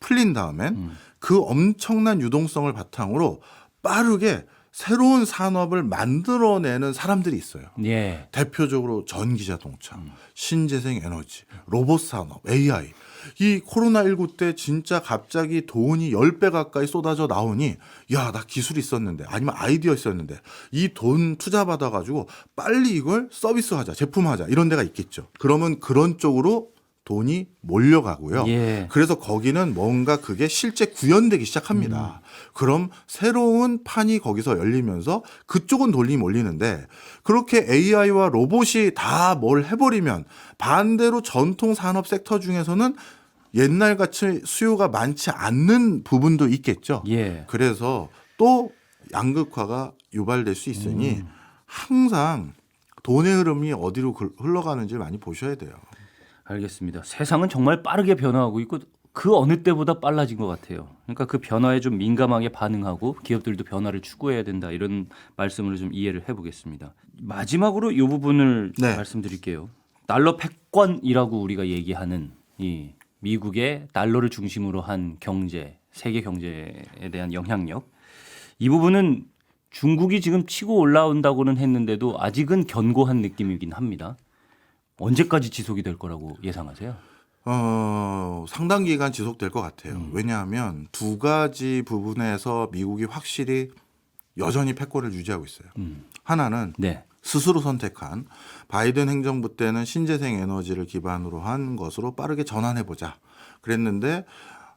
풀린 다음엔 그 엄청난 유동성을 바탕으로 빠르게 새로운 산업을 만들어내는 사람들이 있어요. 예. 대표적으로 전기자동차, 신재생 에너지, 로봇 산업, AI. 이 코로나19 때 진짜 갑자기 돈이 10배 가까이 쏟아져 나오니 야, 나 기술이 있었는데 아니면 아이디어 있었는데 이 돈 투자 받아가지고 빨리 이걸 서비스하자, 제품하자 이런 데가 있겠죠. 그러면 그런 쪽으로 돈이 몰려가고요. 예. 그래서 거기는 뭔가 그게 실제 구현되기 시작합니다. 그럼 새로운 판이 거기서 열리면서 그쪽은 돈이 몰리는데 그렇게 AI와 로봇이 다 뭘 해버리면 반대로 전통 산업 섹터 중에서는 옛날같이 수요가 많지 않는 부분도 있겠죠. 예. 그래서 또 양극화가 유발될 수 있으니 항상 돈의 흐름이 어디로 흘러가는지 많이 보셔야 돼요. 알겠습니다. 세상은 정말 빠르게 변화하고 있고 그 어느 때보다 빨라진 것 같아요. 그러니까 그 변화에 좀 민감하게 반응하고 기업들도 변화를 추구해야 된다 이런 말씀을 좀 이해를 해보겠습니다. 마지막으로 이 부분을 네. 말씀드릴게요. 달러 패권이라고 우리가 얘기하는 이 미국의 달러를 중심으로 한 경제, 세계 경제에 대한 영향력 이 부분은 중국이 지금 치고 올라온다고는 했는데도 아직은 견고한 느낌이긴 합니다. 언제까지 지속이 될 거라고 예상하세요? 상당 기간 지속될 것 같아요. 왜냐하면 두 가지 부분에서 미국이 확실히 여전히 패권을 유지하고 있어요. 하나는 네. 스스로 선택한 바이든 행정부 때는 신재생 에너지를 기반으로 한 것으로 빠르게 전환해보자 그랬는데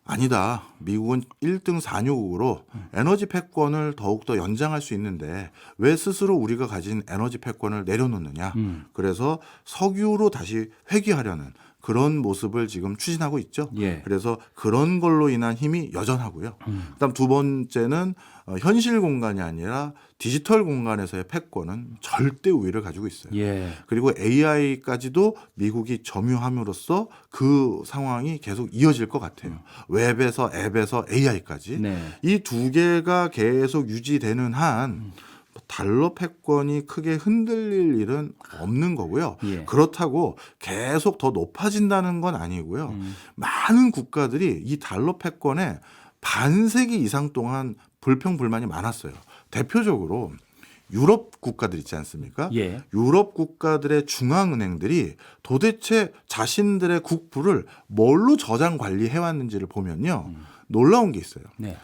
아니다. 미국은 1등 산유국으로 에너지 패권을 더욱더 연장할 수 있는데 왜 스스로 우리가 가진 에너지 패권을 내려놓느냐. 그래서 석유로 다시 회귀하려는 그런 모습을 지금 추진하고 있죠. 예. 그래서 그런 걸로 인한 힘이 여전하고요. 그다음 두 번째는 현실 공간이 아니라 디지털 공간에서의 패권은 절대 우위를 가지고 있어요. 예. 그리고 AI까지도 미국이 점유함으로써 그 상황이 계속 이어질 것 같아요. 웹에서 앱에서 AI까지 네. 이 두 개가 계속 유지되는 한 달러 패권이 크게 흔들릴 일은 없는 거고요. 예. 그렇다고 계속 더 높아진다는 건 아니고요. 많은 국가들이 이 달러 패권에 반세기 이상 동안 불평불만이 많았어요. 대표적으로 유럽 국가들 있지 않습니까? 예. 유럽 국가들의 중앙은행들이 도대체 자신들의 국부를 뭘로 저장 관리해 왔는지를 보면요. 놀라운 게 있어요. 네.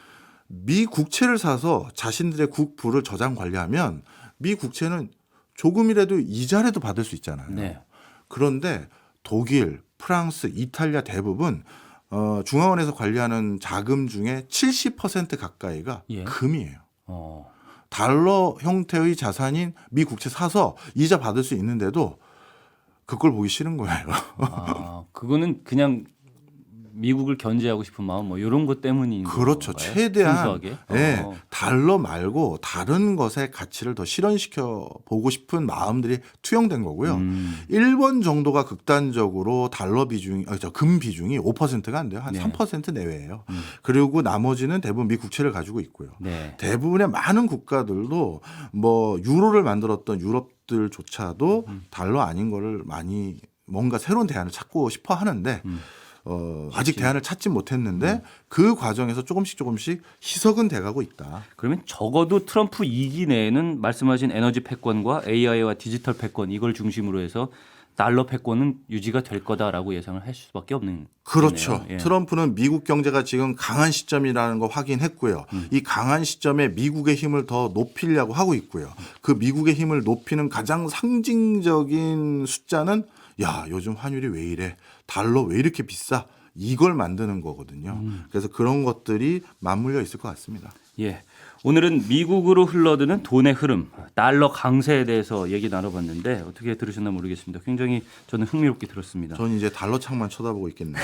미 국채를 사서 자신들의 국부를 저장 관리하면 미 국채는 조금이라도 이자라도 받을 수 있잖아요. 네. 그런데 독일, 프랑스, 이탈리아 대부분 중앙은행에서 관리하는 자금 중에 70% 가까이가 예. 금이에요. 어. 달러 형태의 자산인 미 국채 사서 이자 받을 수 있는데도 그걸 보기 싫은 거예요. 아, 그거는 그냥 미국을 견제하고 싶은 마음 뭐 이런 것 때문인 그렇죠. 건가요? 최대한 순수하게? 네, 달러 말고 다른 것의 가치를 더 실현시켜 보고 싶은 마음들이 투영된 거고요. 일본 정도가 극단적으로 달러 비중이 금 비중이 5%가 안 돼요. 한 네. 3% 내외예요. 그리고 나머지는 대부분 미 국채를 가지고 있고요. 네. 대부분의 많은 국가들도 뭐 유로를 만들었던 유럽들조차도 달러 아닌 거를 많이 뭔가 새로운 대안을 찾고 싶어 하는데 아직 대안을 찾지 못했는데 그 과정에서 조금씩 희석은 돼가고 있다. 그러면 적어도 트럼프 2기 내에는 말씀하신 에너지 패권과 AI와 디지털 패권 이걸 중심으로 해서 달러 패권은 유지가 될 거다라고 예상을 할 수밖에 없는 그렇죠. 거네요. 예. 트럼프는 미국 경제가 지금 강한 시점이라는 거 확인했고요. 이 강한 시점에 미국의 힘을 더 높이려고 하고 있고요. 그 미국의 힘을 높이는 가장 상징적인 숫자는 야, 요즘 환율이 왜 이래? 달러 왜 이렇게 비싸? 이걸 만드는 거거든요. 그래서 그런 것들이 맞물려 있을 것 같습니다. 예. 오늘은 미국으로 흘러드는 돈의 흐름, 달러 강세에 대해서 얘기 나눠봤는데 어떻게 들으셨나 모르겠습니다. 굉장히 저는 흥미롭게 들었습니다. 저는 이제 달러 창만 쳐다보고 있겠네요.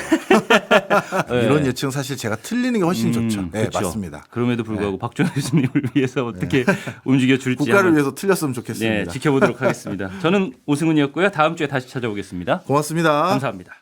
네. 이런 예측은 사실 제가 틀리는 게 훨씬 좋죠. 네, 그렇죠. 맞습니다. 그럼에도 불구하고 박준호 교수님을 위해서 어떻게 움직여 줄지 국가를 한번, 위해서 틀렸으면 좋겠습니다. 네, 지켜보도록 하겠습니다. 저는 오승훈이었고요. 다음 주에 다시 찾아오겠습니다. 고맙습니다. 감사합니다.